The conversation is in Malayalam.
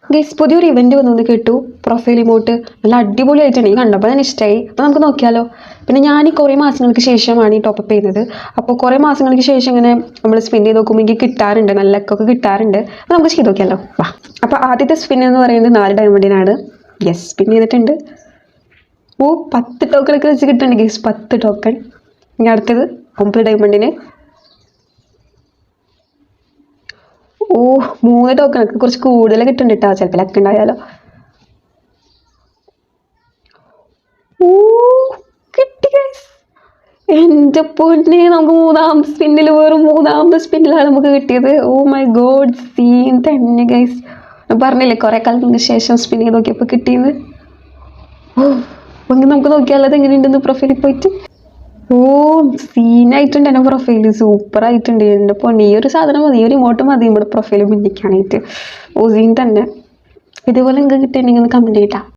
ഗൈസ് പുതിയൊരു ഇവന്റ് വന്നു കേട്ടു. പ്രൊഫൈൽ ഇമോട്ട് നല്ല അടിപൊളിയായിട്ടുണ്ട്. ഈ കണ്ടപ്പോൾ തന്നെ ഇഷ്ടമായി. അപ്പോൾ നമുക്ക് നോക്കിയാലോ. പിന്നെ ഞാൻ ഈ കുറേ മാസങ്ങൾക്ക് ശേഷമാണ് ഈ ടോപ്പപ്പ് ചെയ്യുന്നത്. അപ്പോൾ കുറേ മാസങ്ങൾക്ക് ശേഷം ഇങ്ങനെ നമ്മൾ സ്പിൻ ചെയ്ത് നോക്കുമ്പോൾ എനിക്ക് കിട്ടാറുണ്ട്, നല്ല ലക്കൊക്കെ കിട്ടാറുണ്ട്. അപ്പോൾ നമുക്ക് ചെയ്ത് നോക്കിയാലോ. വാ. അപ്പോൾ ആദ്യത്തെ സ്പിൻ എന്ന് പറയുന്നത് 4 ഡയമണ്ടിനാണ്. യെസ്, സ്പിൻ ചെയ്തിട്ടുണ്ട്. ഓ 10 ടോക്കണൊക്കെ വെച്ച് കിട്ടുന്നുണ്ട് ഗൈസ്, 10 ടോക്കൺ. ഇനി അടുത്തത് 9 ഡയമണ്ടിന്. ഓ 3 ടോക്കണൊക്കെ കുറച്ച് കൂടുതൽ കിട്ടുന്നുണ്ട് കേട്ടോ. ചിലപ്പോൾ ലക്ക് ഉണ്ടായാലോ. ഓ കിട്ടി ഗൈസ്. എൻ്റെ പൊന്നെ, നമുക്ക് 3ാമത്തെ സ്പിന്നിൽ വെറും 3ാമത്തെ സ്പിന്നിലാണ് നമുക്ക് കിട്ടിയത്. ഓ മൈ ഗോഡ്, സീൻ തന്നെ ഗൈസ്. ഞാൻ പറഞ്ഞില്ലേ കുറേ കാലത്തിന് ശേഷം സ്പിൻ ചെയ്ത് നോക്കിയപ്പോൾ കിട്ടിയത്. ഓ അപ്പം നമുക്ക് നോക്കിയാലോ അത് എങ്ങനെയുണ്ടെന്ന് പ്രൊഫൈലിൽ പോയിട്ട്. ഓ സീനായിട്ടുണ്ട് എൻ്റെ പ്രൊഫൈൽ, സൂപ്പറായിട്ടുണ്ട്. എൻ്റെ പൊന്നെ, ഈ ഒരു സാധനം മതി, ഈ ഒരു ഇമോട്ട് മതി നമ്മുടെ പ്രൊഫൈൽ പിന്നിക്കാനായിട്ട്. ഓ സീൻ തന്നെ. ഇതുപോലെ നിങ്ങൾക്ക് കിട്ടിയിട്ടുണ്ടെങ്കിൽ ഒന്ന് കമൻറ്റ് ചെയ്യട്ടാ.